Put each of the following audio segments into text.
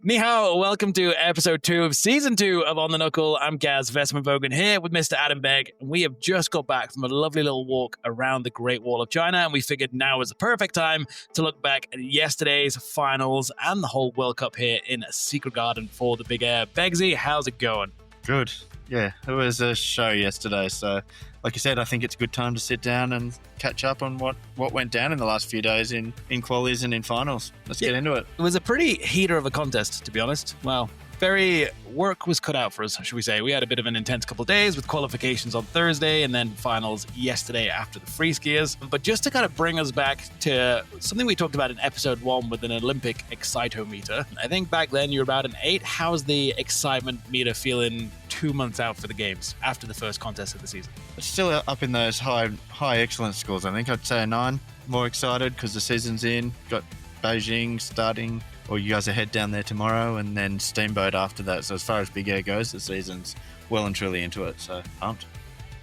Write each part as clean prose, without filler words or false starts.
Ni hao, welcome to episode 2 of season 2 of On the Knuckle. I'm Gaz and Beggsy here with Mr. Adam Begg. We have just got back from a lovely little walk around the Great Wall of China, and we figured now is the perfect time to look back at yesterday's finals and the whole World Cup here in Secret Garden for the Big Air. Beggsy, how's it going? Good. Yeah, it was a show yesterday, so like you said, I think it's a good time to sit down and catch up on what went down in the last few days in qualies and in finals. Let's get into it. It was a pretty heater of a contest, to be honest. Well, very work was cut out for us, should we say. We had a bit of an intense couple of days with qualifications on Thursday and then finals yesterday after the free skiers. But just to kind of bring us back to something we talked about in episode 1 with an Olympic excitometer. I think back then you were about an 8. How's the excitement meter feeling 2 months out for the games after the first contest of the season? It's still up in those high excellence scores. I think I'd say a 9. More excited because the season's in. Got Beijing starting, or you guys are head down there tomorrow, and then Steamboat after that. So as far as Big Air goes, the season's well and truly into it. So pumped.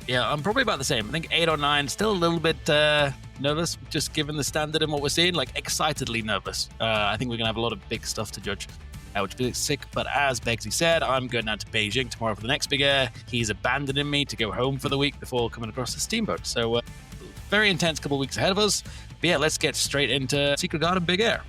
Yeah, I'm probably about the same. I think 8 or 9, still a little bit nervous, just given the standard and what we're seeing, like excitedly nervous. I think we're going to have a lot of big stuff to judge, which is sick. But as Beggsy said, I'm going down to Beijing tomorrow for the next Big Air. He's abandoning me to go home for the week before coming across the Steamboat. So very intense couple of weeks ahead of us. But yeah, let's get straight into Secret Garden Big Air.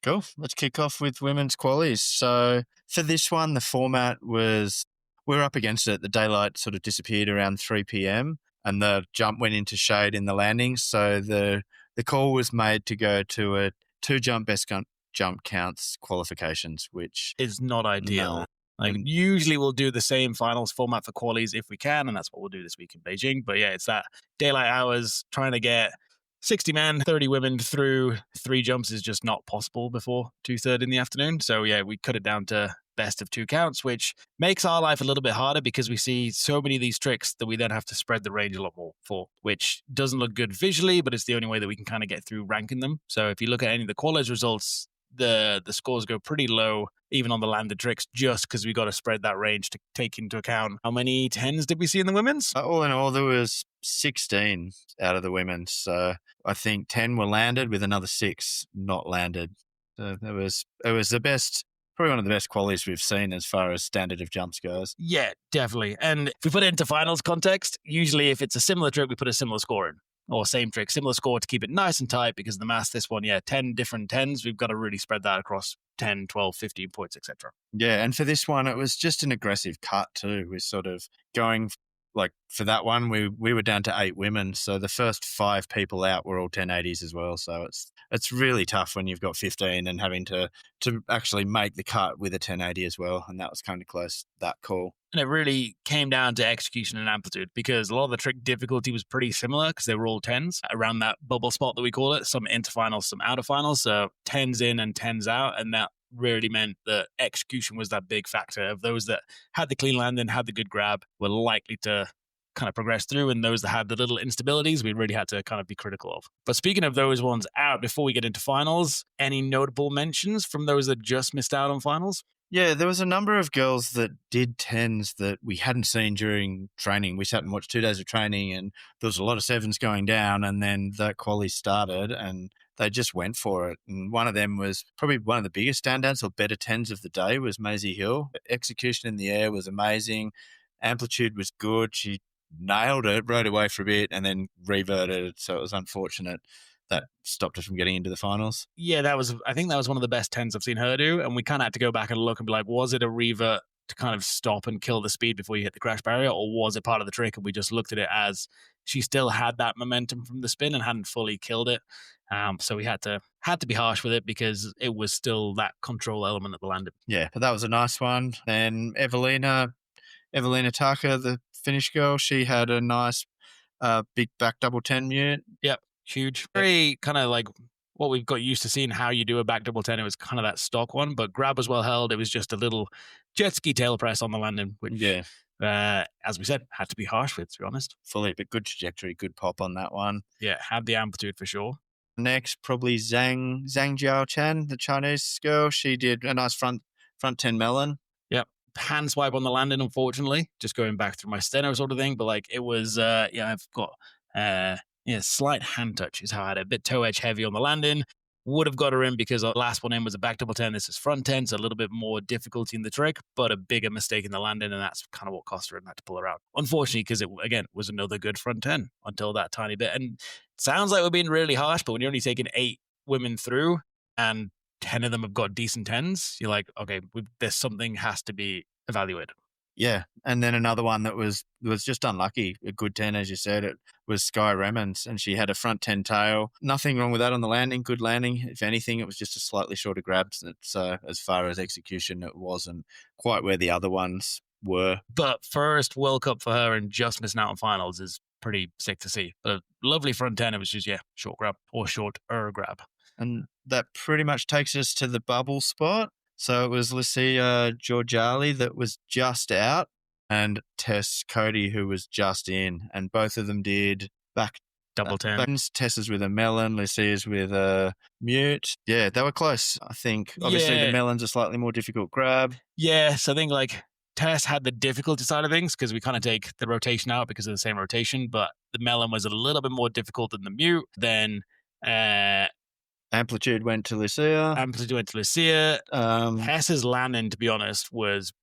Cool. Let's kick off with women's qualies. So for this one, the format was, we're up against it. The daylight sort of disappeared around 3 p.m. and the jump went into shade in the landings. So the call was made to go to a 2-jump best jump counts qualifications, which is not ideal. No. Usually we'll do the same finals format for qualies if we can, and that's what we'll do this week in Beijing. But yeah, it's that daylight hours, trying to get 60 men, 30 women through 3 jumps is just not possible before 2:30 in the afternoon. So yeah, we cut it down to best of 2 counts, which makes our life a little bit harder because we see so many of these tricks that we then have to spread the range a lot more for, which doesn't look good visually, but it's the only way that we can kind of get through ranking them. So if you look at any of the qualies results, the scores go pretty low, even on the landed tricks, just because we got to spread that range to take into account. How many 10s did we see in the women's? All in all, there was 16 out of the women. So I think 10 were landed with another 6 not landed. So it was the best, probably one of the best qualities we've seen as far as standard of jumps goes. Yeah, definitely. And if we put it into finals context, usually if it's a similar trick, we put a similar score in. Or same trick, similar score to keep it nice and tight because of the math. This one, 10 different 10s. We've got to really spread that across 10, 12, 15 points, etc. Yeah, and for this one, it was just an aggressive cut too. We're sort of going, like for that one, we were down to 8 women. So the first 5 people out were all 1080s as well. So it's really tough when you've got 15 and having to actually make the cut with a 1080 as well. And that was kind of close, that call. And it really came down to execution and amplitude because a lot of the trick difficulty was pretty similar because they were all 10s around that bubble spot that we call it. Some into finals, some out of finals. So 10s in and 10s out. And that really meant that execution was that big factor of those that had the clean landing, had the good grab, were likely to kind of progress through, and those that had the little instabilities we really had to kind of be critical of. But speaking of those ones out, before we get into finals, any notable mentions from those that just missed out on finals? Yeah, there was a number of girls that did 10s that we hadn't seen during training. We sat and watched 2 days of training and there was a lot of 7s going down, and then that quali started and they just went for it. And one of them was probably one of the biggest standouts or better 10s of the day was Maisie Hill. Execution in the air was amazing. Amplitude was good. She nailed it, rode away for a bit and then reverted. So it was unfortunate that stopped her from getting into the finals. Yeah, I think that was one of the best 10s I've seen her do. And we kind of had to go back and look and be like, was it a revert to kind of stop and kill the speed before you hit the crash barrier? Or was it part of the trick? And we just looked at it as she still had that momentum from the spin and hadn't fully killed it. So we had to be harsh with it because it was still that control element at the landing. Yeah, but that was a nice one. Then Evelina Taka, the Finnish girl, she had a nice big back double 10 mute. Yep. Huge. Very kind of like what we've got used to seeing how you do a back double 10. It was kind of that stock one, but grab was well held. It was just a little jet ski tail press on the landing, which As we said, had to be harsh with, to be honest. Fully, but good trajectory, good pop on that one. Yeah, had the amplitude for sure. Next, probably Zhang Jiao Chen, the Chinese girl. She did a nice front 10 melon. Yep. Hand swipe on the landing, unfortunately. Just going back through my steno sort of thing. But like it was I've got slight hand touch is how I had it. A bit toe edge heavy on the landing. Would have got her in because the last one in was a back double 10. This is front 10, so a little bit more difficulty in the trick, but a bigger mistake in the landing, and that's kind of what cost her and had to pull her out. Unfortunately, because it, again, was another good front 10 until that tiny bit. And it sounds like we're being really harsh, but when you're only taking 8 women through and 10 of them have got decent 10s, you're like, okay, there's something has to be evaluated. Yeah, and then another one that was just unlucky, a good 10, as you said, it was Sky Remens, and she had a front 10 tail. Nothing wrong with that on the landing, good landing. If anything, it was just a slightly shorter grab. So as far as execution, it wasn't quite where the other ones were. But first World Cup for her and just missing out on finals is pretty sick to see. But lovely front 10, it was just, short grab or shorter grab. And that pretty much takes us to the bubble spot. So it was Lucia Georgali that was just out and Tess Cody who was just in. And both of them did back double 10. Tess is with a melon, Lucia's with a mute. Yeah, they were close, I think. Obviously, the melon's a slightly more difficult grab. Yeah, so I think like Tess had the difficulty side of things because we kind of take the rotation out because of the same rotation, but the melon was a little bit more difficult than the mute. Then Amplitude went to Lucia. Tess's landing, to be honest, was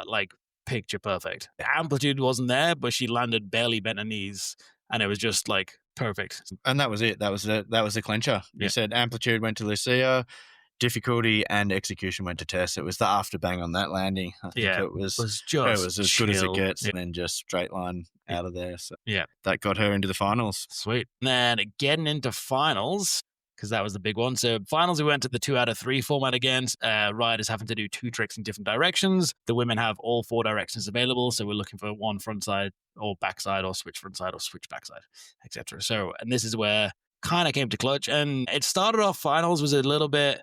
like picture perfect. The amplitude wasn't there, but she landed barely bent her knees, and it was just like perfect. And that was it. That was the clincher. You said amplitude went to Lucia, difficulty and execution went to Tess. It was the after bang on that landing. I think it was as good as it gets, and then just straight line out of there. So that got her into the finals. Sweet. And then getting into finals, because that was the big one. So finals, we went to the 2 out of 3 format again. Riders having to do 2 tricks in different directions. The women have all 4 directions available. So we're looking for one frontside or backside or switch frontside or switch backside, etc. So, and this is where kind of came to clutch. And it started off finals was a little bit, I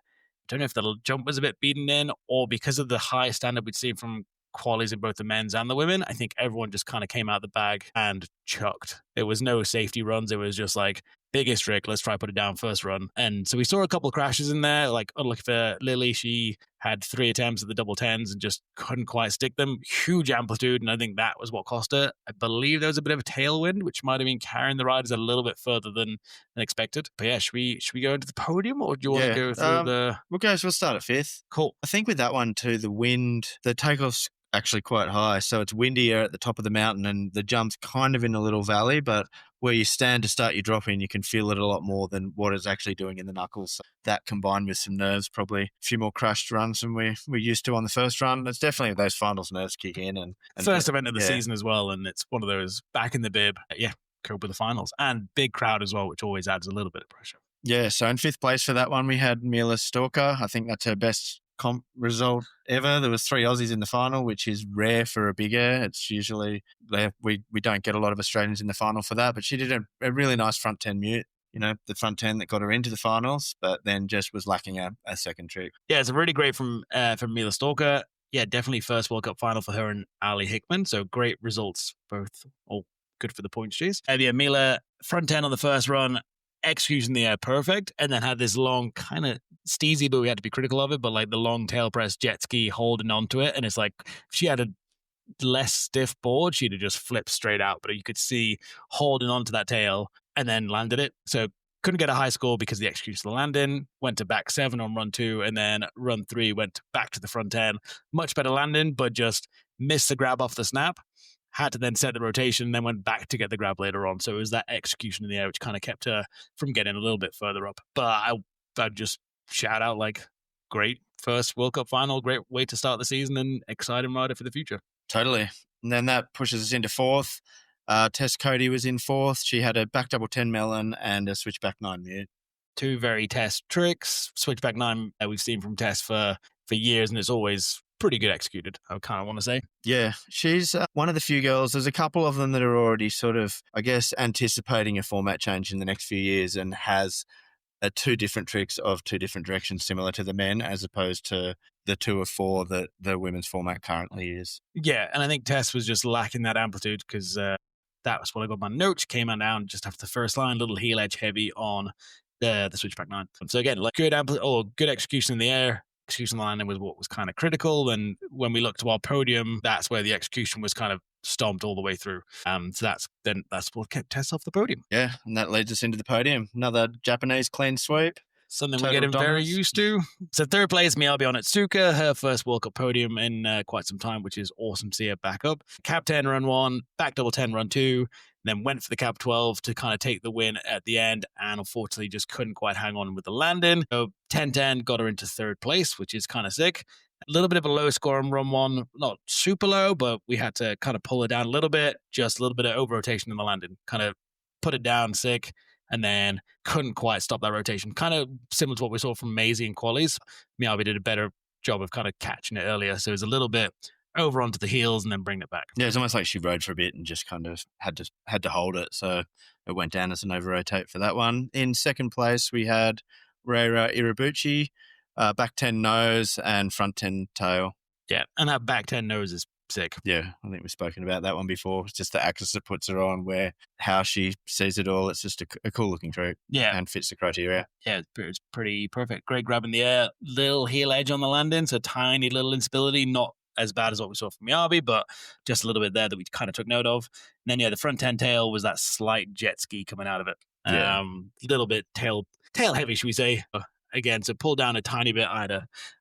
don't know if the jump was a bit beaten in or because of the high standard we'd seen from qualies in both the men's and the women. I think everyone just kind of came out the bag and chucked. There was no safety runs. It was just like, biggest trick, let's try put it down first run. And so we saw a couple of crashes in there. Like, unlucky for Lily, she had 3 attempts at the double 10s and just couldn't quite stick them. Huge amplitude, and I think that was what cost her. I believe there was a bit of a tailwind, which might have been carrying the riders a little bit further than expected. But yeah, should we go into the podium, or do you want to go through we'll start at 5th. Cool. I think with that one too, the wind, the takeoff's actually quite high, so it's windier at the top of the mountain and the jump's kind of in a little valley, but where you stand to start your drop in, you can feel it a lot more than what it's actually doing in the knuckles. So that combined with some nerves, probably a few more crashed runs than we're used to on the first run. It's definitely those finals nerves kick in. And first event of the season as well, and it's one of those back in the bib. Cope with the finals. And big crowd as well, which always adds a little bit of pressure. Yeah, so in 5th place for that one, we had Mila Stalker. I think that's her best comp result ever. There was 3 Aussies in the final, which is rare for a big air. It's usually we don't get a lot of Australians in the final for that, but she did a really nice front 10 mute, the front 10 that got her into the finals, but then just was lacking a second trick. Yeah, it's really great from Mila Stalker. Yeah, definitely first World Cup final for her and Ali Hickman, so great results, both all good for the points cheese. And yeah, Mila front 10 on the first run, execution in the air perfect, and then had this long kind of steezy, but we had to be critical of it, but like the long tail press jet ski holding onto it, and it's like if she had a less stiff board, she'd have just flipped straight out, but you could see holding onto that tail and then landed it. So couldn't get a high score because of the execution of the landing, went to back 7 on run 2, and then run 3 went back to the front 10. Much better landing, but just missed the grab off the snap. Had to then set the rotation, then went back to get the grab later on. So it was that execution in the air which kind of kept her from getting a little bit further up. But I'd just shout out, like, great first World Cup final, great way to start the season, and exciting rider for the future. Totally. And then that pushes us into 4th. Tess Cody was in 4th. She had a back double 10 melon and a switchback 9 mute. 2 very Tess tricks. Switchback 9 we've seen from Tess for years, and it's always pretty good executed, I kind of want to say. Yeah, she's one of the few girls. There's a couple of them that are already sort of, I guess, anticipating a format change in the next few years and has two different tricks of two different directions, similar to the men, as opposed to the 2 of 4 that the women's format currently is. Yeah, and I think Tess was just lacking that amplitude because that was what I got my notes. Came on down just after the first line, little heel edge heavy on the switchback 9. So again, like good execution in the air. Execution on the landing was what was kind of critical. And when we looked to our podium, that's where the execution was kind of stomped all the way through. So that's what kept Tess off the podium. Yeah, and that leads us into the podium. Another Japanese clean sweep. Something Total we're getting very dominance. used to. So third place, Miyabi Onitsuka, her first World Cup podium in quite some time, which is awesome to see her back up. Cap 10 run 1, back double 10 run 2, then went for the Cap 12 to kind of take the win at the end, and unfortunately just couldn't quite hang on with the landing. So 10-10 got her into third place, which is kind of sick. A little bit of a low score on run 1, not super low, but we had to kind of pull it down a little bit, just a little bit of over rotation in the landing, kind of put it down sick. And then couldn't quite stop that rotation. Kind of similar to what we saw from Maisie in qualies. Miyabi did a better job of kind of catching it earlier. So it was a little bit over onto the heels and then bring it back. Yeah, it's almost like she rode for a bit and just kind of had to hold it. So it went down as an over rotate for that one. In second place, we had Reira Irabuchi, back 10 nose and front 10 tail. Yeah, and that back 10 nose is sick. Yeah, I think we've spoken about that one before. It's just the axis that puts her on, where how she sees it all. It's just a cool looking trick. Yeah. And fits the criteria. Yeah, it's pretty perfect. Great grab in the air. Little heel edge on the landing, so tiny little instability. Not as bad as what we saw from Miyabi, but just a little bit there that we kind of took note of. And then, yeah, the front 10 tail was that slight jet ski coming out of it. Yeah. Little bit tail heavy, should we say. Again, so pull down a tiny bit. I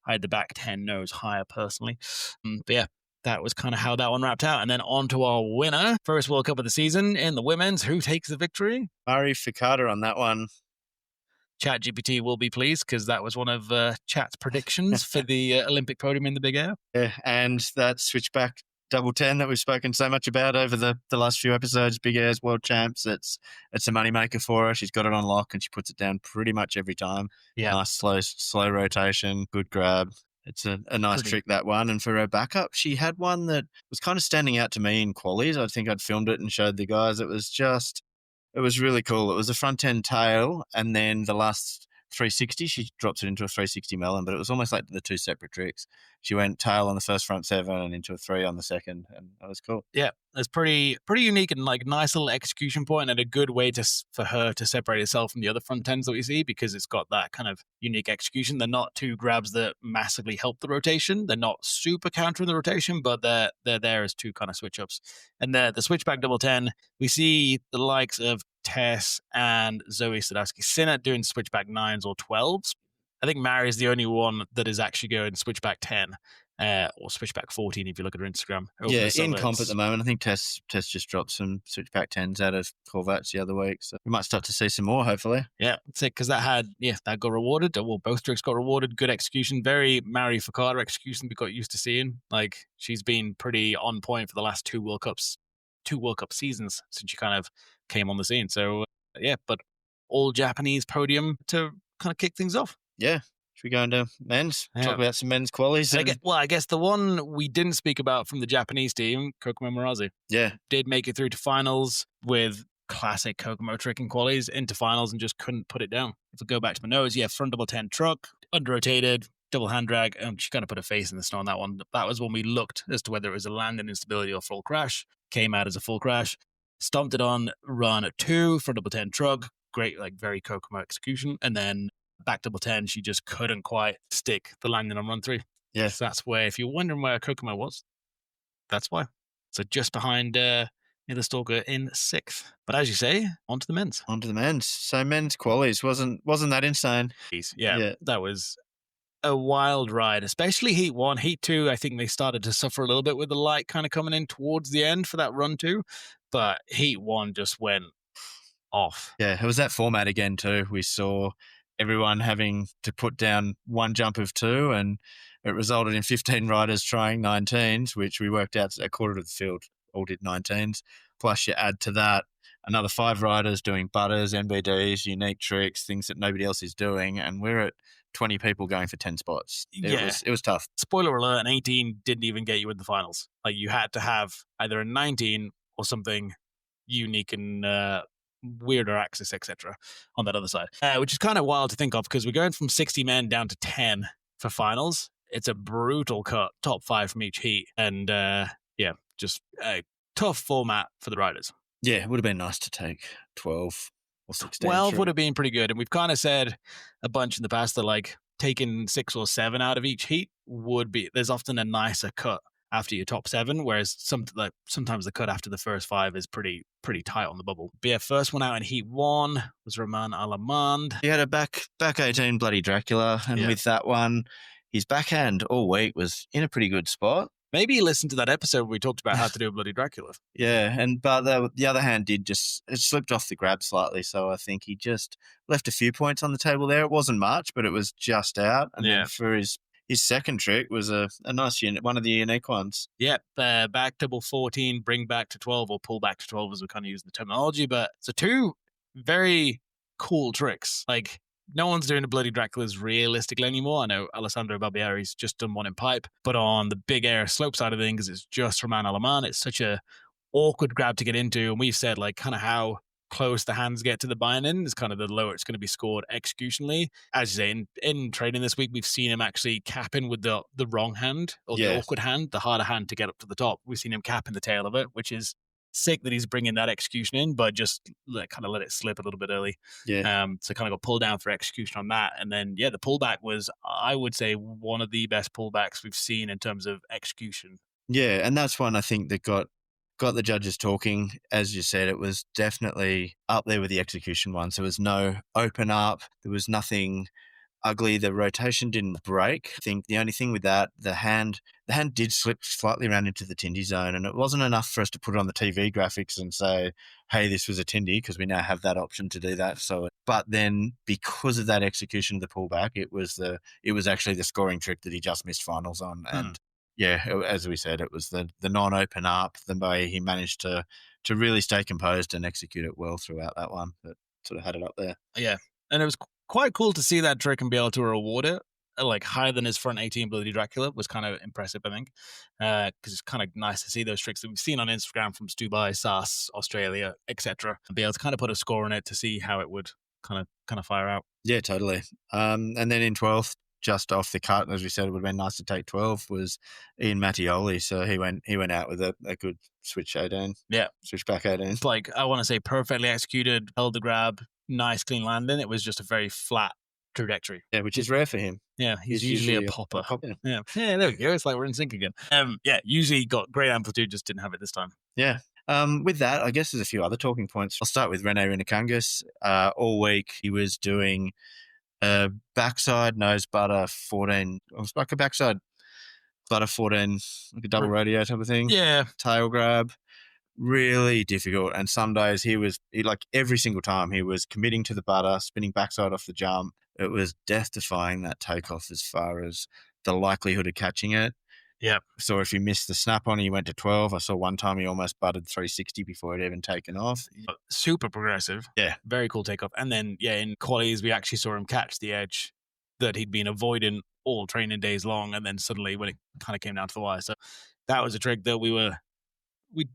had the back 10 nose higher personally. But yeah, that was kind of how that one wrapped out. And then on to our winner, first World Cup of the season in the women's. Who takes the victory? Mari Fukada on that one. ChatGPT will be pleased because that was one of Chat's predictions for the Olympic podium in the big air. Yeah, and that switchback double 10 that we've spoken so much about over the last few episodes, Big Air's World Champs, it's a moneymaker for her. She's got it on lock and she puts it down pretty much every time. Yeah. Nice slow rotation, good grab. It's a nice trick, that one. And for her backup, she had one that was kind of standing out to me in qualies. I think I'd filmed it and showed the guys. It was really cool. It was a front 10 tail, and then the last 360, she drops it into a 360 melon, but it was almost like the two separate tricks. She went tail on the first front 7 and into a 3 on the second, and that was cool. Yeah, it's pretty unique and like nice little execution point and a good way for her to separate herself from the other front 10s that we see, because it's got that kind of unique execution. They're not two grabs that massively help the rotation. They're not super countering the rotation, but they're there as two kind of switch ups. And the switchback double 10, we see the likes of Tess and Zoe Sadowski-Synnott doing switchback 9s or 12s. I think Mary is the only one that is actually going switchback 10 or switchback 14 if you look at her Instagram. Yeah, in comp at the moment. I think Tess just dropped some switchback 10s out of Corvettes the other week, so we might start to see some more, hopefully. Yeah, that's it, because that got rewarded. Well, both tricks got rewarded. Good execution. Very Mary Fukada execution we got used to seeing. Like, she's been pretty on point for the last two World Cup seasons since she kind of came on the scene. So, yeah, but all Japanese podium to kind of kick things off. Yeah. Should we go into men's? Yeah. Talk about some men's qualies. I guess the one we didn't speak about from the Japanese team, Kokomo Murazu. Yeah. Did make it through to finals with classic Kokomo trick in qualies, into finals and just couldn't put it down. If we go back to my nose, front double 10 truck, under-rotated, double hand drag, and she kind of put her face in the snow on that one. That was when we looked as to whether it was a landing instability or full crash. Came out as a full crash. Stomped it on run 2, front double 10 truck. Great, like very Kokomo execution. And then back double 10, she just couldn't quite stick the landing on run 3. Yes. So that's where, if you're wondering where Kokomo was, that's why. So just behind the Stalker in 6th. But as you say, on to the men's. So men's qualies wasn't that insane? Yeah, that was a wild ride, especially Heat 1. Heat 2, I think they started to suffer a little bit with the light kind of coming in towards the end for that run 2. But Heat 1 just went off. Yeah, it was that format again too. We saw everyone having to put down one jump of 2, and it resulted in 15 riders trying 19s, which we worked out a quarter of the field all did 19s. Plus you add to that another 5 riders doing butters, NBDs, unique tricks, things that nobody else is doing, and we're at 20 people going for 10 spots. It was tough. Spoiler alert, an 18 didn't even get you in the finals. Like, you had to have either a 19 or something unique and weirder axis, etc. on that other side, which is kind of wild to think of because we're going from 60 men down to 10 for finals. It's a brutal cut, top 5 from each heat, and just a tough format for the riders. Yeah, it would have been nice to take 12 or 16. 12 would have been pretty good, and we've kind of said a bunch in the past that like taking 6 or 7 out of each heat would be, there's often a nicer cut after your top 7, whereas sometimes the cut after the first 5 is pretty tight on the bubble. But yeah, first one out in heat 1 was Romain Alamand. He had a back 18 bloody Dracula, and with that one, his backhand all week was in a pretty good spot. Maybe you listened to that episode where we talked about how to do a bloody Dracula. Yeah, but the other hand it slipped off the grab slightly, so I think he just left a few points on the table there. It wasn't much, but it was just out. And then for his second trick was a nice unit, one of the unique ones. Yep, back double 14, bring back to 12, or pull back to 12 as we kind of use the terminology. But so 2 very cool tricks. Like, no one's doing the bloody Draculas realistically anymore. I know Alessandro Barbieri's just done one in pipe, but on the big air slope side of things, it's just Romain Alamand. It's such a awkward grab to get into, and we've said like kind of how close the hands get to the bind-in is kind of the lower it's going to be scored executionally. As you say, in training this week, we've seen him actually capping with the wrong hand, or the awkward hand, the harder hand to get up to the top. We've seen him capping the tail of it, which is sick that he's bringing that execution in, but just kind of let it slip a little bit early. So kind of got pulled down for execution on that. And then, the pullback was, I would say, one of the best pullbacks we've seen in terms of execution. Yeah, and that's one I think that got the judges talking. As you said, it was definitely up there with the execution ones. There was no open up. There was nothing ugly. The rotation didn't break. I think the only thing with that, the hand did slip slightly around into the Tindy zone, and it wasn't enough for us to put it on the TV graphics and say, hey, this was a Tindy, because we now have that option to do that. But then because of that execution of the pullback, it was actually the scoring trick that he just missed finals on. And as we said, it was the non-open up, the way he managed to really stay composed and execute it well throughout that one, that sort of had it up there. Yeah, and it was quite cool to see that trick and be able to reward it like higher than his front 18 bloody Dracula was kind of impressive, I think, because it's kind of nice to see those tricks that we've seen on Instagram from Stubai, SAS, Australia, etc., and be able to kind of put a score on it to see how it would kind of fire out. Yeah, totally. And then in 12th, just off the cut, as we said, it would have been nice to take 12, was Ian Mattioli. So he went out with a good switch 18. Yeah. Switch back 18. It's like, I want to say perfectly executed, held the grab, nice clean landing. It was just a very flat trajectory. Yeah, which is rare for him. Yeah, he's usually a popper. Yeah, there we go. It's like we're in sync again. Usually got great amplitude, just didn't have it this time. Yeah. With that, I guess there's a few other talking points. I'll start with Rene Rinakangas. All week he was doing backside nose butter 14. It was like a backside butter 14, like a double rodeo type of thing. Yeah. Tail grab. Really difficult. And some days he like every single time he was committing to the butter, spinning backside off the jump. It was death defying, that takeoff, as far as the likelihood of catching it. Yeah. So if you missed the snap on, he went to 12. I saw one time he almost butted 360 before it even taken off. Super progressive. Yeah. Very cool takeoff. And then, in qualies, we actually saw him catch the edge that he'd been avoiding all training days long. And then suddenly when it kind of came down to the wire. So that was a trick that we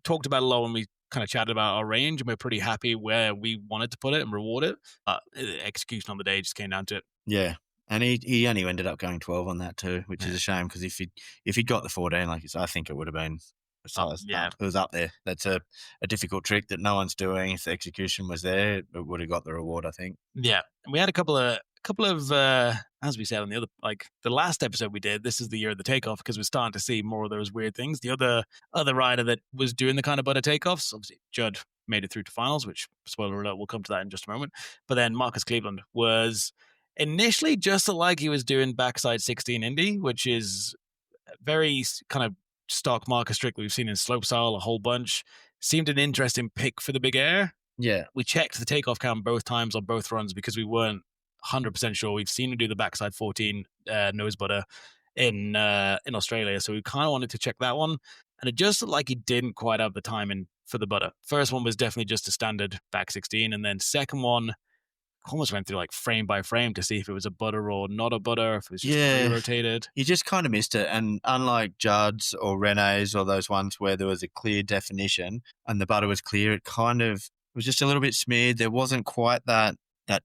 talked about a lot when we kind of chatted about our range, and we're pretty happy where we wanted to put it and reward it. Execution on the day just came down to it. Yeah. And he only ended up going 12 on that too, which is a shame, because if he'd got the 14, like I think it would have been it was up there. That's a difficult trick that no one's doing. If the execution was there, it would have got the reward, I think. Yeah. And we had a couple of as we said on the last episode we did, this is the year of the takeoff, because we're starting to see more of those weird things. The other rider that was doing the kind of butter takeoffs, obviously Judd made it through to finals, which, spoiler alert, we'll come to that in just a moment. But then Marcus Cleveland was initially just like he was doing backside 16 Indy, which is very kind of stock Marcus trick we've seen in slopestyle a whole bunch. Seemed an interesting pick for the big air. Yeah. We checked the takeoff count both times on both runs because we weren't 100% sure. We've seen him do the backside 14 nose butter in Australia, so we kind of wanted to check that one, and it just looked like he didn't quite have the timing for the butter. First one was definitely just a standard back 16, and then second one almost went through like frame by frame to see if it was a butter or not a butter, if it was just rotated. You just kind of missed it. And unlike Judd's or Rene's or those ones where there was a clear definition and the butter was clear, it kind of was just a little bit smeared. There wasn't quite that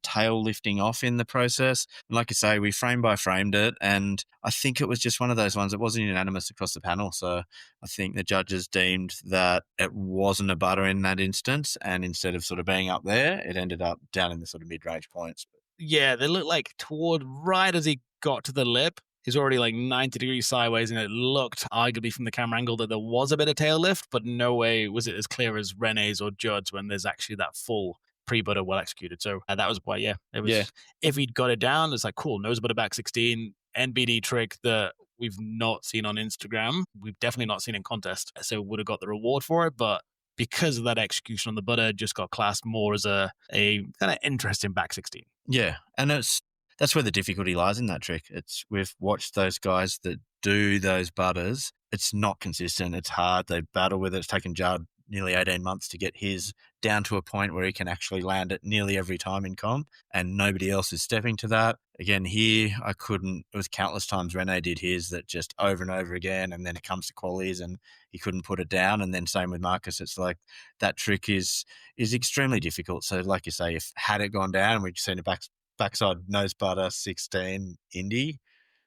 tail lifting off in the process. And like I say, we frame by framed it, and I think it was just one of those ones. It wasn't unanimous across the panel, so I think the judges deemed that it wasn't a butter in that instance, and instead of sort of being up there, it ended up down in the sort of mid-range points. Yeah, they looked like toward right as he got to the lip, he's already like 90 degrees sideways, and it looked arguably from the camera angle that there was a bit of tail lift, but no way was it as clear as Rene's or Judd's when there's actually that full pre-butter well executed. So that was why, it was. Yeah. If he'd got it down, it's like, cool, nose butter back 16, NBD trick that we've not seen on Instagram. We've definitely not seen in contest. So would have got the reward for it, but because of that execution on the butter, just got classed more as a kind of interesting back 16. Yeah, and that's where the difficulty lies in that trick. We've watched those guys that do those butters. It's not consistent. It's hard. They battle with it. It's taken Judd nearly 18 months to get his down to a point where he can actually land it nearly every time in comp, and nobody else is stepping to that. Again, here, it was countless times Rene did his that just over and over again, and then it comes to qualies and he couldn't put it down. And then same with Marcus. It's like that trick is extremely difficult. So like you say, if had it gone down and we'd seen a backside nose butter 16 Indy,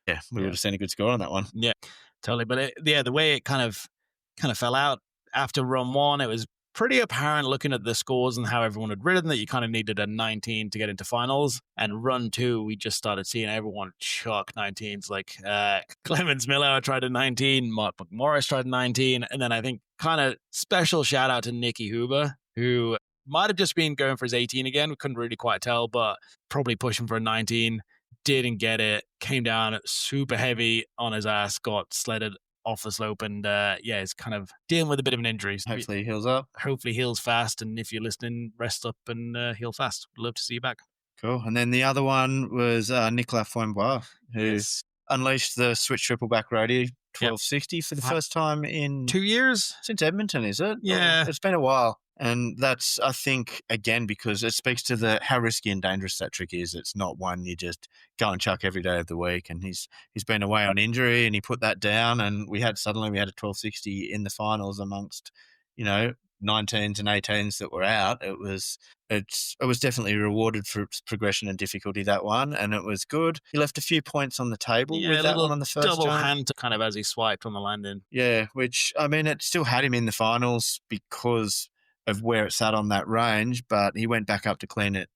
we would have seen a good score on that one. Yeah, totally. But the way it kind of fell out after run one, it was pretty apparent looking at the scores and how everyone had ridden that you kind of needed a 19 to get into finals. And run two, we just started seeing everyone chuck 19s. Like Clemens Miller tried a 19, Mark McMorris tried a 19, and then I think kind of special shout out to Nicky Huber, who might have just been going for his 18 again. We couldn't really quite tell, but probably pushing for a 19. Didn't get it. Came down super heavy on his ass. Got sledded off the slope, and is kind of dealing with a bit of an injury. So hopefully he heals up. Hopefully heals fast. And if you're listening, rest up and heal fast. Love to see you back. Cool. And then the other one was Nicolas Foimbois, who unleashed the switch triple back roadie 1260 for the first time in 2 years since Edmonton. Is it? Yeah, it's been a while. And that's, I think, again, because it speaks to how risky and dangerous that trick is. It's not one you just go and chuck every day of the week. And he's been away on injury, and he put that down. And we had a 1260 in the finals amongst, 19s and 18s that were out. It was definitely rewarded for its progression and difficulty, that one, and it was good. He left a few points on the table with that one on the first double jump. hand kind of as he swiped on the landing. Yeah, which, I mean, it still had him in the finals because of where it sat on that range, but he went back up to clean it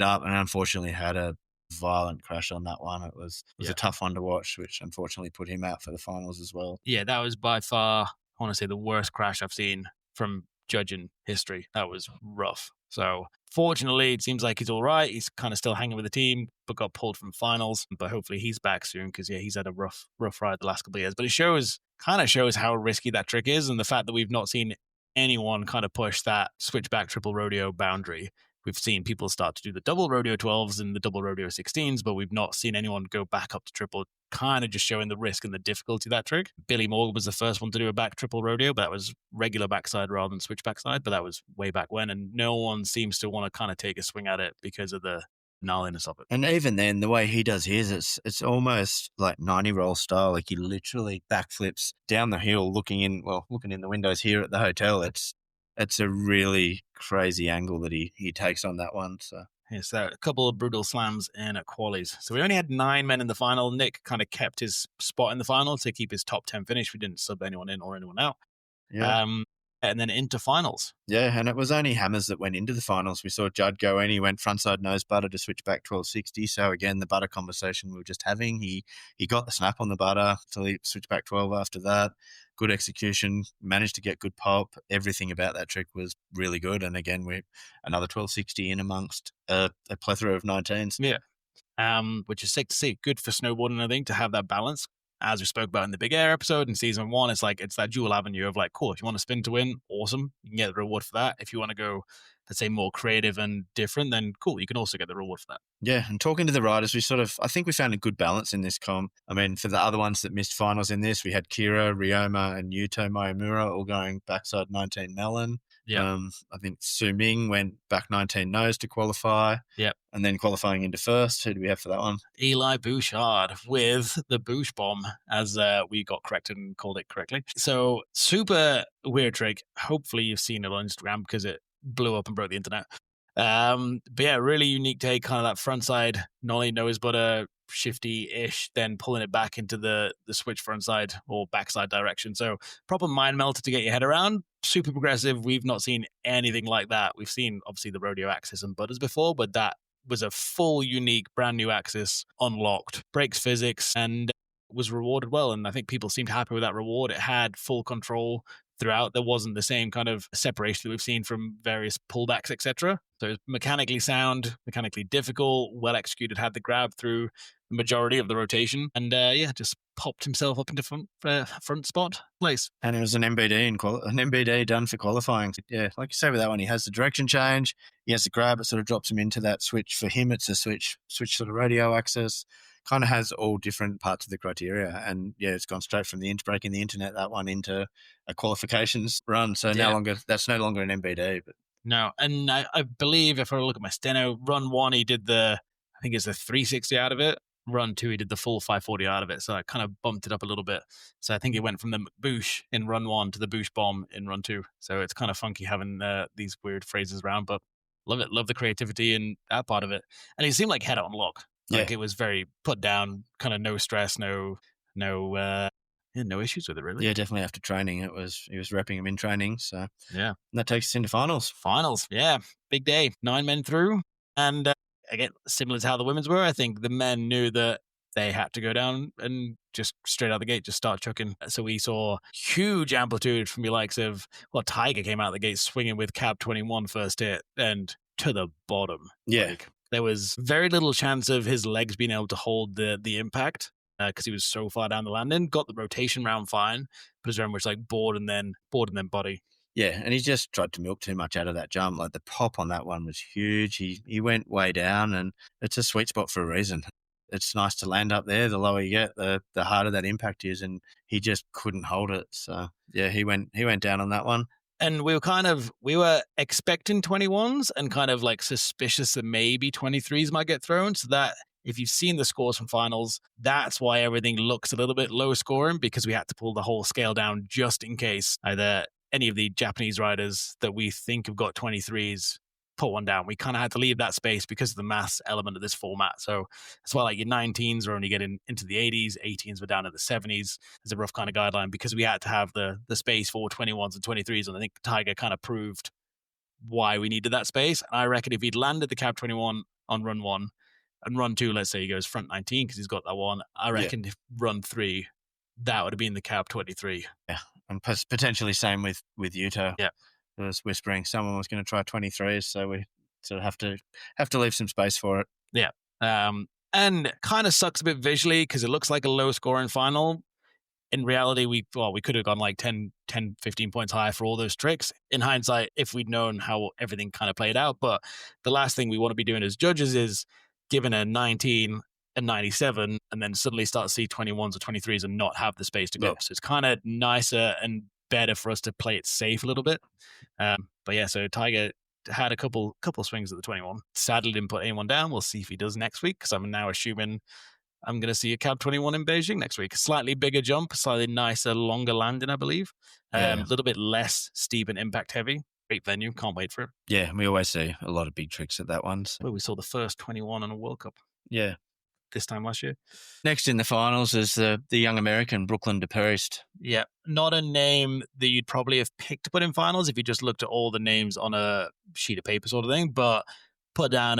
up, and unfortunately had a violent crash on that one. It was a tough one to watch, which unfortunately put him out for the finals as well. Yeah, that was by far, I want to say, the worst crash I've seen from judging history. That was rough. So fortunately, it seems like he's all right. He's kind of still hanging with the team, but got pulled from finals. But hopefully he's back soon, because he's had a rough ride the last couple of years. But it kind of shows how risky that trick is, and the fact that we've not seen anyone kind of push that switchback triple rodeo boundary. We've seen people start to do the double rodeo 12s and the double rodeo 16s, but we've not seen anyone go back up to triple, kind of just showing the risk and the difficulty of that trick. Billy Morgan was the first one to do a back triple rodeo, but that was regular backside rather than switch backside, but that was way back when, and no one seems to want to kind of take a swing at it because of the gnarliness of it. And even then, the way he does his, it's almost like 90 roll style. Like he literally backflips down the hill, looking in the windows here at the hotel. It's a really crazy angle that he takes on that one. So a couple of brutal slams in at qualies. So we only had 9 men in the final. Nick kind of kept his spot in the final to keep his top 10 finish. We didn't sub anyone in or anyone out. Yeah. And then into finals. Yeah, and it was only Hammers that went into the finals. We saw Judd go in. He went frontside nose butter to switch back 1260. So again, the butter conversation we were just having, he got the snap on the butter, so he switched back 12 after that. Good execution, managed to get good pulp. Everything about that trick was really good. And again, another 1260 in amongst a plethora of 19s. Yeah, which is sick to see. Good for snowboarding, I think, to have that balance. As we spoke about in the Big Air episode in season 1, it's that dual avenue of like, cool, if you want to spin to win, awesome, you can get the reward for that. If you want to go, let's say, more creative and different, then cool, you can also get the reward for that. Yeah, and talking to the riders, I think we found a good balance in this comp. I mean, for the other ones that missed finals in this, we had Kira, Ryoma, and Yuto Mayamura all going backside 19 melon. Yeah. I think Su Ming went back 19 nose to qualify. Yep. And then qualifying into first. Who do we have for that one? Eli Bouchard with the Bouch Bomb, as we got corrected and called it correctly. So super weird trick. Hopefully you've seen it on Instagram, because it blew up and broke the internet. But yeah, really unique take, kind of that frontside nollie nose butter, shifty-ish, then pulling it back into the switch frontside or backside direction. So proper mind melter to get your head around. Super progressive. We've not seen anything like that. We've seen obviously the rodeo axis and butters before, but that was a full, unique, brand new axis unlocked. Breaks physics and was rewarded well. And I think people seemed happy with that reward. It had full control throughout. There wasn't the same kind of separation that we've seen from various pullbacks, etc. So it was mechanically sound, mechanically difficult, well executed, had the grab through the majority of the rotation, and just popped himself up into front spot place. And it was an MBD done for qualifying. Yeah, like you say with that one, he has the direction change, he has the grab, it sort of drops him into that switch. For him, it's a switch to the radio axis. Kind of has all different parts of the criteria, and yeah, it's gone straight from the breaking the internet, that one, into a qualifications run. So that's no longer an MBD. But no, and I believe if I look at my steno, run 1 he did I think it's a 360 out of it. Run 2 he did the full 540 out of it, so I kind of bumped it up a little bit. So I think it went from the boosh in run 1 to the boosh bomb in run 2. So it's kind of funky having these weird phrases around, but love it. Love the creativity in that part of it. And it seemed like head on lock. Like it was very put down, kind of no stress, no issues with it really. Yeah, definitely after training, he was repping him in training. So yeah, and that takes us into finals. Yeah, big day. 9 men through, and again, similar to how the women's were, I think the men knew that they had to go down and just straight out the gate, just start chucking. So we saw huge amplitude from the likes of, Tiger came out of the gate swinging with cab 21 first hit and to the bottom. Yeah. There was very little chance of his legs being able to hold the impact because he was so far down the landing. Got the rotation round fine, but it was very much like board and then body. Yeah, and he just tried to milk too much out of that jump. Like the pop on that one was huge. He went way down, and it's a sweet spot for a reason. It's nice to land up there. The lower you get, the harder that impact is, and he just couldn't hold it. So yeah, he went down on that one. And we were expecting 21s and kind of like suspicious that maybe 23s might get thrown. So that if you've seen the scores from finals, that's why everything looks a little bit low scoring, because we had to pull the whole scale down just in case either any of the Japanese riders that we think have got 23s put one down. We kind of had to leave that space because of the mass element of this format. So that's why like your 19s are only getting into the 80s, 18s were down at the 70s as a rough kind of guideline, because we had to have the space for 21s and 23s. And I think Tiger kind of proved why we needed that space. And I reckon if he'd landed the cab 21 on run 1 and run 2, let's say he goes front 19 because he's got that one, I reckon if run 3, that would have been the cab 23. Yeah, and potentially same with Yuto. Yeah. It was whispering someone was going to try 23s, so we sort of have to leave some space for it. Yeah. And kind of sucks a bit visually because it looks like a low scoring final. In reality, we could have gone like 10, 15 points higher for all those tricks. In hindsight, if we'd known how everything kind of played out. But the last thing we want to be doing as judges is giving a 19 and 97 and then suddenly start to see 21s or 23s and not have the space to go. Yeah. So it's kind of nicer and better for us to play it safe a little bit. But yeah, so Tiger had a couple swings at the 21. Sadly didn't put anyone down. We'll see if he does next week, because I'm now assuming I'm going to see a cab 21 in Beijing next week. Slightly bigger jump, slightly nicer, longer landing, I believe. A little bit less steep and impact heavy. Great venue. Can't wait for it. Yeah, we always see a lot of big tricks at that one. So. Well, we saw the first 21 on a World Cup. Yeah. This time last year. Next in the finals is the young American, Brooklyn DePerist. Yeah, not a name that you'd probably have picked to put in finals if you just looked at all the names on a sheet of paper sort of thing, but put down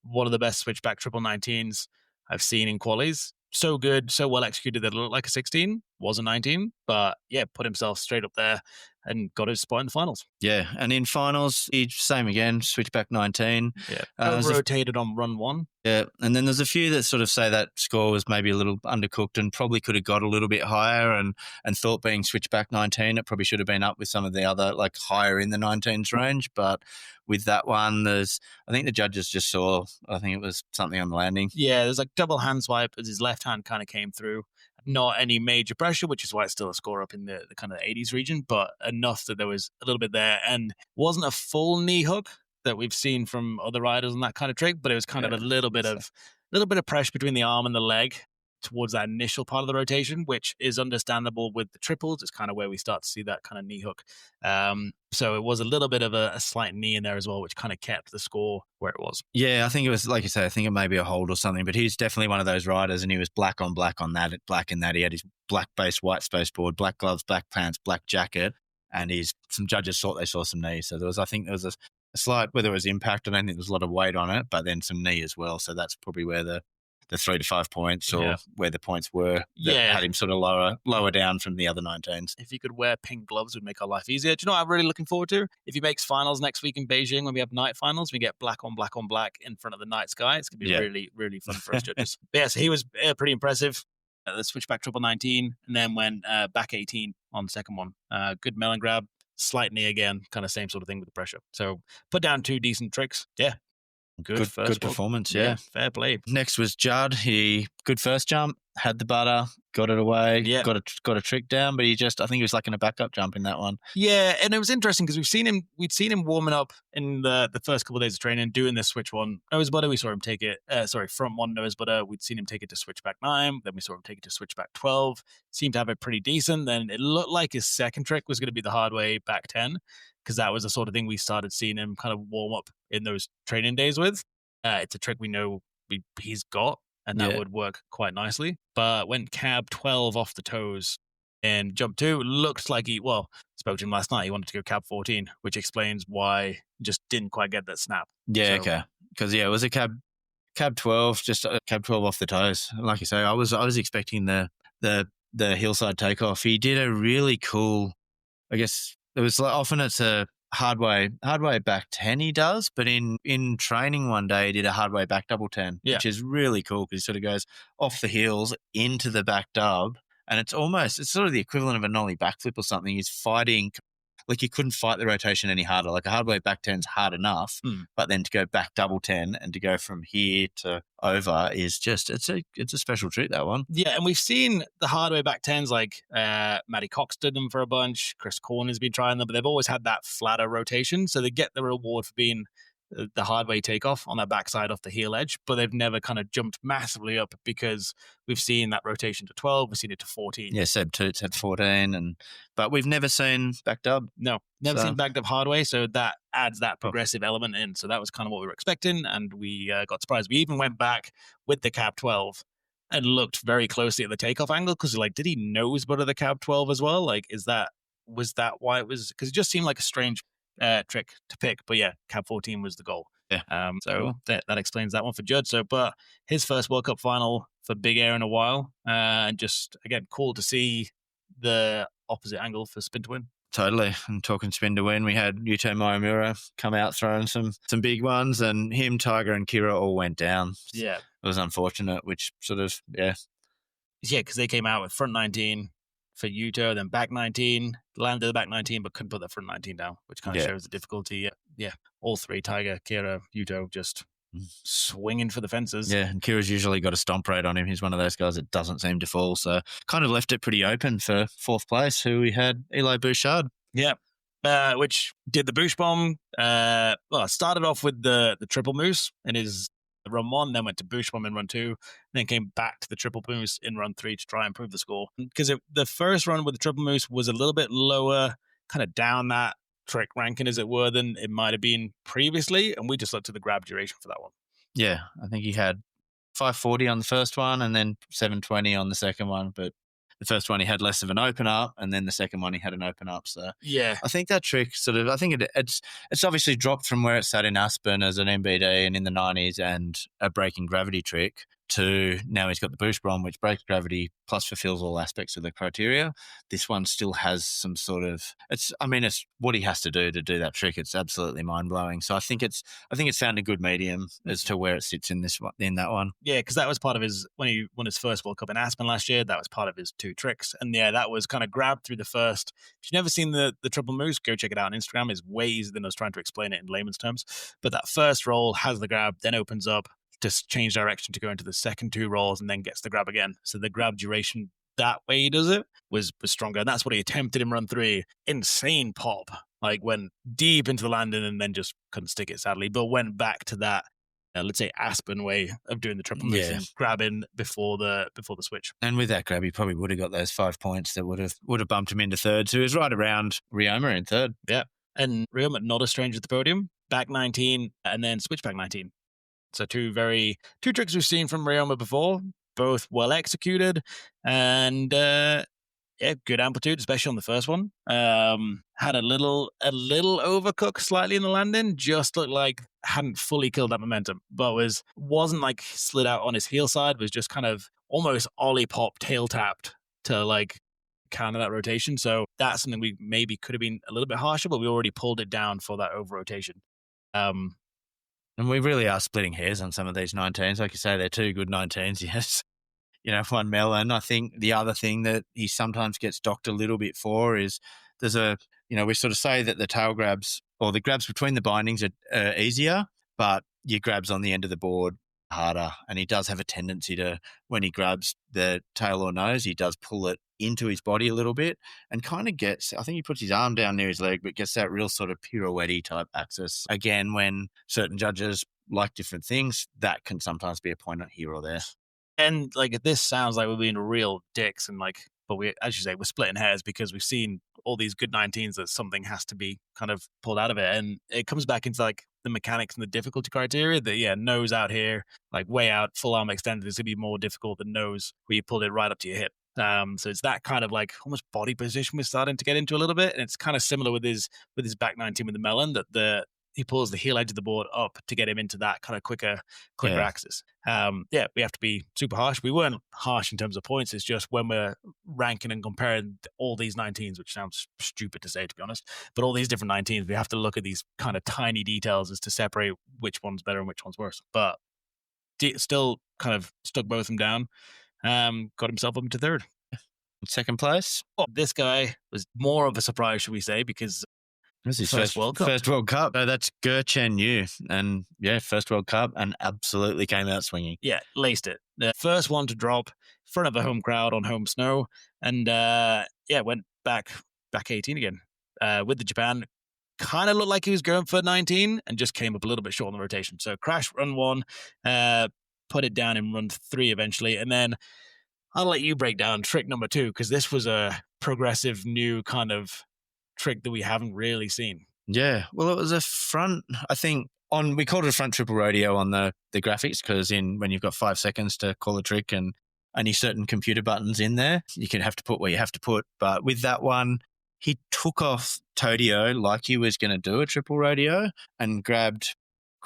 one of the best switchback 19s I've seen in qualies. So good, so well executed that it looked like a 16, was a 19, but yeah, put himself straight up there and got his spot in the finals. Yeah, and in finals, same again, switchback 19. Yeah, rotated on run 1. Yeah, and then there's a few that sort of say that score was maybe a little undercooked and probably could have got a little bit higher, and thought being switchback 19, it probably should have been up with some of the other, like higher in the 19s range, but with that one, I think the judges just saw, I think it was something on the landing. Yeah, there's like double hand swipe as his left hand kind of came through. Not any major pressure, which is why it's still a score up in the kind of 80s region, but enough that there was a little bit there, and wasn't a full knee hook that we've seen from other riders on that kind of trick, but it was kind of a little bit of pressure between the arm and the leg. towards that initial part of the rotation, which is understandable with the triples. It's kind of where we start to see that kind of knee hook. So it was a little bit of a slight knee in there as well, which kind of kept the score where it was. Yeah, I think it was, like you say, I think it may be a hold or something, but he's definitely one of those riders, and he was black on that, black in that. He had his black base, white space board, black gloves, black pants, black jacket, and some judges thought they saw some knee. So I think there was a slight, whether it was impact, I don't think there was a lot of weight on it, but then some knee as well. So that's probably where the 3 to 5 points, or where the points were that had him sort of lower down from the other 19s. If he could wear pink gloves, it would make our life easier. Do you know what I'm really looking forward to? If he makes finals next week in Beijing, when we have night finals, we get black on black on black in front of the night sky. It's going to be really, really fun for us judges. But yeah, so he was pretty impressive. The switchback triple 19, and then went back 18 on the second one. Good melon grab, slight knee again, kind of same sort of thing with the pressure. So put down 2 decent tricks. Yeah. Good performance, yeah. Fair play. Next was Judd. He good first jump, had the butter, got it away, got a trick down, but I think he was like in a backup jump in that one. Yeah, and it was interesting because we'd seen him warming up in the first couple of days of training, doing this switch one nose butter. We saw him take it, front one nose butter. We'd seen him take it to switchback 9. Then we saw him take it to switchback 12. Seemed to have it pretty decent. Then it looked like his second trick was going to be the hard way back 10, because that was the sort of thing we started seeing him kind of warm up in those training days with. It's a trick we know he's got, and that would work quite nicely. But went cab 12 off the toes and jump 2. Looked like spoke to him last night. He wanted to go cab 14, which explains why he just didn't quite get that snap. Yeah, okay. Because it was a cab 12, just a cab 12 off the toes. Like you say, I was expecting the hillside takeoff. He did a really cool, I guess it was often it's a hard way back 10 he does, but in training one day he did a hard way back double 10, which is really cool because he sort of goes off the heels into the back dub, and it's sort of the equivalent of a nollie backflip or something. He's fighting, like you couldn't fight the rotation any harder. Like a hard way back 10's hard enough, but then to go back double 10 and to go from here to over is just, it's a special treat, that one. Yeah, and we've seen the hard way back 10s, like Matty Cox did them for a bunch. Chris Corn has been trying them, but they've always had that flatter rotation, so they get the reward for being the hard way takeoff on that backside off the heel edge, but they've never kind of jumped massively up because we've seen that rotation to 12, we've seen it to 14. Yeah, Seb Toots had 14, but we've never seen back dub. No, never seen back dub hard way, so that adds that progressive element in. So that was kind of what we were expecting, and we got surprised. We even went back with the cab 12 and looked very closely at the takeoff angle because we're like, did he nose butter the cab 12 as well? Like, was that why it was? Because it just seemed like a strange trick to pick, but yeah, cab 14 was the goal. So that explains that one for Judd. So, but his first World Cup final for big air in a while, and just again cool to see the opposite angle for spin to win. Totally. And talking spin to win, we had Yuto Miyamura come out throwing some big ones, and him, Tiger, and Kira all went down. Yeah, it was unfortunate, which sort of because they came out with front 19 for Yuto, then back 19, landed the back 19, but couldn't put the front 19 down, which kind of shows the difficulty. Yeah, all 3, Tiger, Kira, Yuto, just swinging for the fences. Yeah, and Kira's usually got a stomp rate on him. He's one of those guys that doesn't seem to fall, so kind of left it pretty open for 4th place, who we had Eli Bouchard. Yeah, which did the Bouch bomb. Started off with the triple moose in his run 1, then went to Bouch bomb in run 2, then came back to the triple moose in run 3 to try and improve the score. Because the first run with the triple moose was a little bit lower, kind of down that trick ranking, as it were, than it might have been previously, and we just looked at the grab duration for that one. Yeah, I think he had 540 on the first one and then 720 on the second one, but the first one he had less of an open up, and then the second one he had an open up. So yeah, I think that trick it's obviously dropped from where it sat in Aspen as an MBD and in the 90s and a breaking gravity trick to now he's got the Bouch bomb, which breaks gravity plus fulfills all aspects of the criteria. This one still has some sort of it's what he has to do that trick. It's absolutely mind blowing. So I think it's found a good medium as to where it sits in that one. Yeah, because that was part of his when he won his first World Cup in Aspen last year. That was part of his 2 tricks, and yeah, that was kind of grabbed through the first. If you've never seen the triple moose, go check it out on Instagram. It's way easier than I was trying to explain it in layman's terms. But that first roll has the grab, then opens up to change direction to go into the second 2 rolls, and then gets the grab again. So the grab duration that way he does it was stronger, and that's what he attempted in run 3. Insane pop, like went deep into the landing and then just couldn't stick it, sadly, but went back to that let's say Aspen way of doing the triple mix Yeah. and grabbing before the switch. And with that grab, he probably would have got those 5 points that would have bumped him into third. So he was right around Ryoma in third. Yeah. And Ryoma, not a stranger at the podium, back 19 and then switch back 19. So two tricks we've seen from Ryoma before, both well executed and good amplitude, especially on the first one. Had a little overcook slightly in the landing, just looked like hadn't fully killed that momentum, but wasn't like slid out on his heel side, was just kind of almost ollie pop tail tapped to like counter that rotation. So that's something we maybe could have been a little bit harsher, but we already pulled it down for that over rotation. And we really are splitting hairs on some of these 19s. Like you say, they're two good 19s, yes. One melon. I think the other thing that he sometimes gets docked a little bit for is we sort of say that the tail grabs or the grabs between the bindings are easier, but your grabs on the end of the board harder. And he does have a tendency to, when he grabs the tail or nose, he does pull it into his body a little bit and kind of I think he puts his arm down near his leg, but gets that real sort of pirouette type axis. Again, when certain judges like different things, that can sometimes be a point here or there. And like this sounds like we're being real dicks and like, but we, as you say, we're splitting hairs because we've seen all these good 19s that something has to be kind of pulled out of it. And it comes back into like the mechanics and the difficulty criteria that, nose out here, like way out, full arm extended is going to be more difficult than nose where you pulled it right up to your hip. So it's that kind of like almost body position we're starting to get into a little bit. And it's kind of similar with his back 19 with the melon that he pulls the heel edge of the board up to get him into that kind of quicker axis. We have to be super harsh. We weren't harsh in terms of points. It's just when we're ranking and comparing all these 19s, which sounds stupid to say, to be honest, but all these different 19s, we have to look at these kind of tiny details as to separate which one's better and which one's worse. But still kind of stuck both of them down. Got himself up into third. Second place? This guy was more of a surprise, should we say, because this is his first World Cup. No, that's Chen Yu. And first World Cup and absolutely came out swinging. Yeah, laced it. The first one to drop in front of a home crowd on home snow. And went back 18 again with the Japan. Kind of looked like he was going for 19 and just came up a little bit short on the rotation. So crashed run 1, put it down in run 3 eventually. And then I'll let you break down trick number 2 because this was a progressive new kind of trick that we haven't really seen. Yeah, well, it was a front, I think, we called it a front triple rodeo on the graphics because when you've got 5 seconds to call a trick and only certain computer buttons in there, you can have to put where you have to put. But with that one, he took off Todio like he was going to do a triple rodeo and grabbed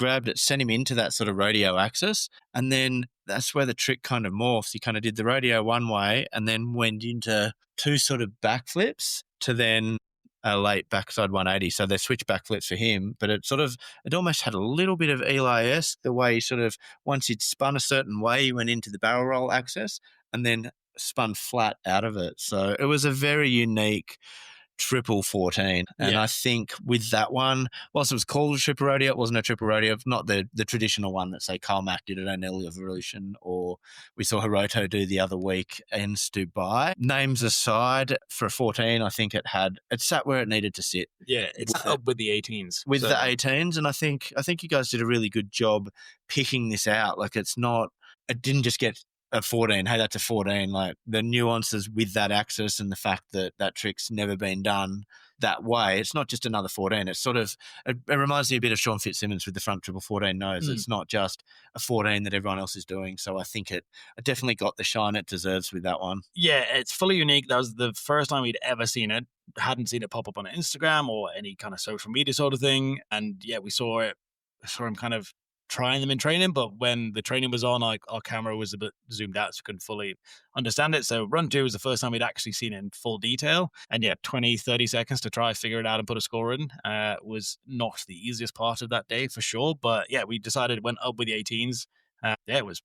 it, sent him into that sort of rodeo axis. And then that's where the trick kind of morphs. He kind of did the rodeo one way and then went into 2 sort of backflips to then a late backside 180. So they switched backflips for him, but it almost had a little bit of Eli-esque, the way he sort of, once he'd spun a certain way, he went into the barrel roll axis and then spun flat out of it. So it was a very unique triple 14. And I think with that one, whilst it was called a triple rodeo, it wasn't a triple rodeo, not the traditional one that say Karl Mack did at O'Neill Evolution, or we saw Hiroto do the other week in Dubai. Names aside, for a 14, I think it sat where it needed to sit. Yeah, it's up with the 18s. With the 18s, and I think you guys did a really good job picking this out. Like it didn't just get a 14. Hey, that's a 14. Like the nuances with that axis and the fact that trick's never been done that way. It's not just another 14. It's sort of, it reminds me a bit of Sean Fitzsimmons with the front triple 14 nose. It's not just a 14 that everyone else is doing. So I think it definitely got the shine it deserves with that one. Yeah, it's fully unique. That was the first time we'd ever seen it. Hadn't seen it pop up on Instagram or any kind of social media sort of thing. And we saw him kind of trying them in training, but when the training was on, like our camera was a bit zoomed out, so we couldn't fully understand it. So run 2 was the first time we'd actually seen it in full detail. And 20-30 seconds to try figure it out and put a score in was not the easiest part of that day for sure. But we decided went up with the 18s. It was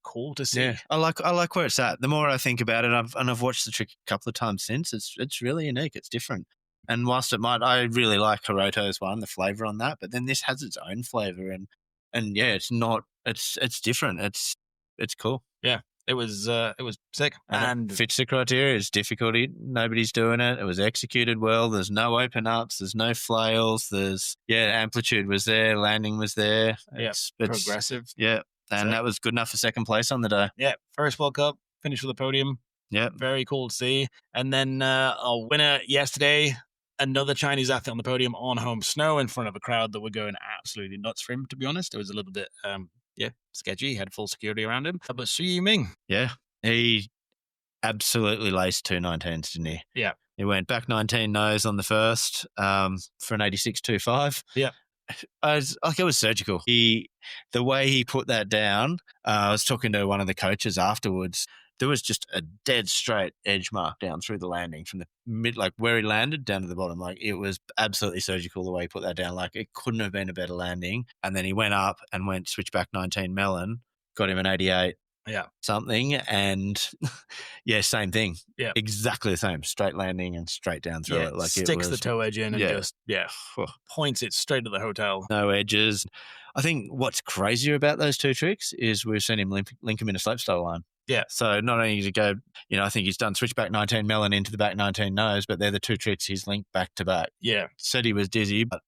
cool to see. Yeah, I like where it's at. The more I think about it, I've watched the trick a couple of times since. It's really unique. It's different. And whilst I really like Hiroto's one, the flavor on that, but then this has its own flavor and it's different. It's cool. Yeah. It was sick. And it fits the criteria. It's difficulty. Nobody's doing it. It was executed well. There's no open ups. There's no flails. There's, amplitude was there. Landing was there. It's progressive. Yeah. And that was good enough for second place on the day. Yeah. First World Cup, finished with a podium. Yeah. Very cool to see. And then a winner yesterday, another Chinese athlete on the podium on home snow in front of a crowd that were going absolutely nuts for him, to be honest. It was a little bit, sketchy. He had full security around him. But Su Yiming. Yeah. He absolutely laced 219s, didn't he? Yeah. He went back 19 nose on the first for an 86.25. Yeah. It was surgical. The way he put that down, I was talking to one of the coaches afterwards. There was just a dead straight edge mark down through the landing from the mid, like where he landed down to the bottom. Like it was absolutely surgical the way he put that down. Like it couldn't have been a better landing. And then he went up and went switchback 19 melon, got him an 88. Yeah. Something. And same thing. Yeah. Exactly the same. Straight landing and straight down through it. Like sticks the toe edge in and just points it straight to the hotel. No edges. I think what's crazier about those two tricks is we've seen him link them in a slopestyle line. Yeah. So not only does he go, I think he's done switchback 19 melon into the back 19 nose, but they're the two tricks he's linked back to back. Yeah. Said he was dizzy, but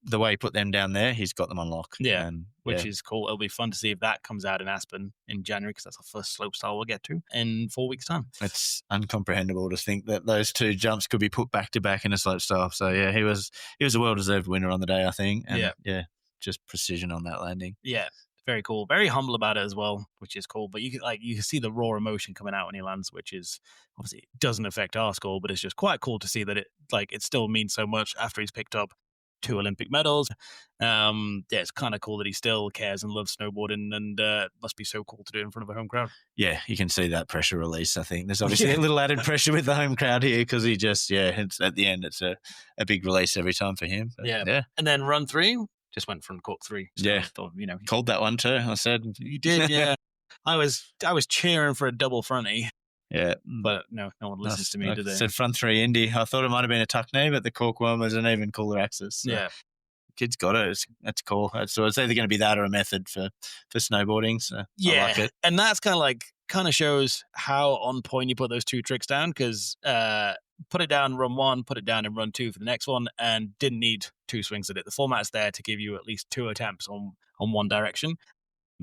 the way he put them down there, he's got them on lock. Yeah. Which is cool. It'll be fun to see if that comes out in Aspen in January, because that's the first slopestyle we'll get to in 4 weeks' time. It's incomprehensible to think that those two jumps could be put back to back in a slopestyle. So he was a well-deserved winner on the day, I think. And just precision on that landing. Yeah. Very cool. Very humble about it as well, which is cool. But you can see the raw emotion coming out when he lands, which is obviously doesn't affect our score, but it's just quite cool to see that it still means so much after he's picked up 2 Olympic medals. It's kind of cool that he still cares and loves snowboarding, and must be so cool to do it in front of a home crowd. Yeah, you can see that pressure release. I think there's obviously a little added pressure with the home crowd here, because he just it's at the end, it's a big release every time for him. But, and then run 3. Just went from cork 3. So I thought, called that one too. I said you did. Yeah, I was cheering for a double fronty. Yeah, but no one listens to me, do they? Said front 3 Indy. I thought it might have been a tuck knee, but the cork one was an even cooler axis. So yeah, kid's got it. That's cool. So it's either going to be that or a method for snowboarding. So I like it. And that's kind of shows how on point you put those 2 tricks down, because put it down run 1, put it down in run 2 for the next one, and didn't need 2 swings at it. The format's there to give you at least 2 attempts on one direction.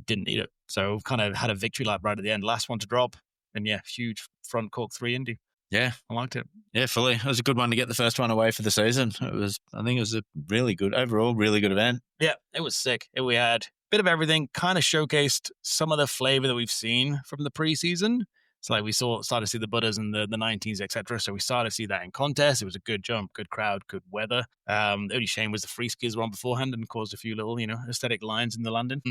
Didn't need it. So kind of had a victory lap right at the end. Last one to drop. And huge front cork 3 Indy. Yeah. I liked it. Yeah, fully. It was a good one to get the first one away for the season. I think it was a really good event. Yeah, it was sick. We had a bit of everything, kind of showcased some of the flavor that we've seen from the preseason. So we started to see the Buddhas and the 19s, etc. So we started to see that in contest. It was a good jump, good crowd, good weather. The only shame was the free skis were on beforehand and caused a few little, aesthetic lines in the landing.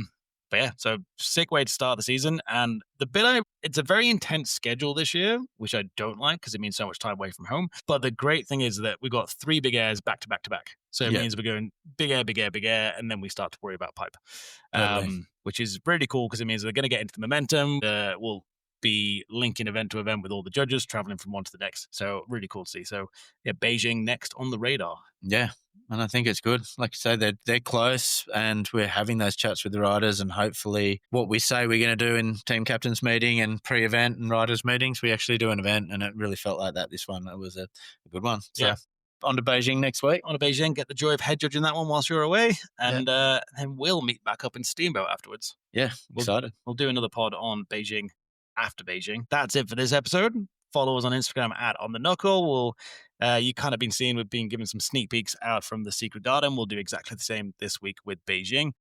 But so sick way to start the season. And it's a very intense schedule this year, which I don't like because it means so much time away from home. But the great thing is that we've got 3 big airs back to back to back. So it means we're going big air, big air, big air, and then we start to worry about pipe, which is really cool because it means they're going to get into the momentum. We'll be linking event to event with all the judges, traveling from one to the next. So really cool to see. So Beijing next on the radar. Yeah. And I think it's good. Like you say, they're close, and we're having those chats with the riders, and hopefully what we say we're going to do in team captains meeting and pre-event and riders meetings, we actually do an event, and it really felt like that this one. It was a good one. So on to Beijing next week. On to Beijing, get the joy of head judging that one whilst you're away, and then we'll meet back up in Steamboat afterwards. Yeah, excited. We'll do another pod on Beijing after Beijing. That's it for this episode. Follow us on Instagram @OnTheKnuckle. You kind of been seeing, we've been given some sneak peeks out from the Secret Garden. We'll do exactly the same this week with Beijing.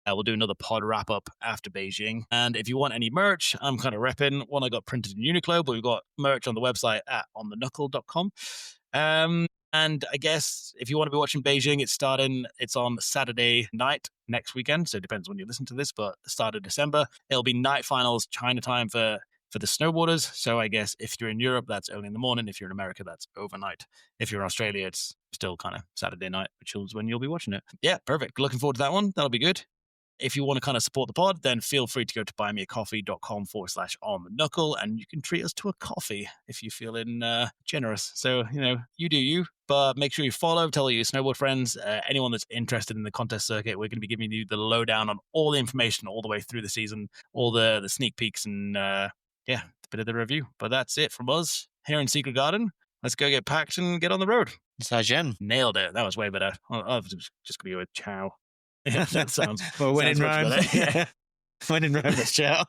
We'll do another pod wrap up after Beijing. And if you want any merch, I'm kind of repping one I got printed in Uniqlo, but we've got merch on the website at onthenukle.com. And I guess if you want to be watching Beijing, it's on Saturday night next weekend. So it depends when you listen to this, but the start of December, it'll be night finals, China time for the snowboarders. So I guess if you're in Europe, that's early in the morning. If you're in America, that's overnight. If you're in Australia, it's still kind of Saturday night, which is when you'll be watching it. Yeah, perfect. Looking forward to that one. That'll be good. If you want to kind of support the pod, then feel free to go to buymeacoffee.com/on-the-knuckle, and you can treat us to a coffee if you're feeling generous. So, you do you, but make sure you follow, tell all your snowboard friends, anyone that's interested in the contest circuit. We're going to be giving you the lowdown on all the information all the way through the season, all the sneak peeks, and a bit of the review. But that's it from us here in Secret Garden. Let's go get packed and get on the road. Sajen. Nailed it. That was way better. I was just going to go with ciao. Yeah, that sounds well, when sounds in much Rome, better. when in Rome, ciao.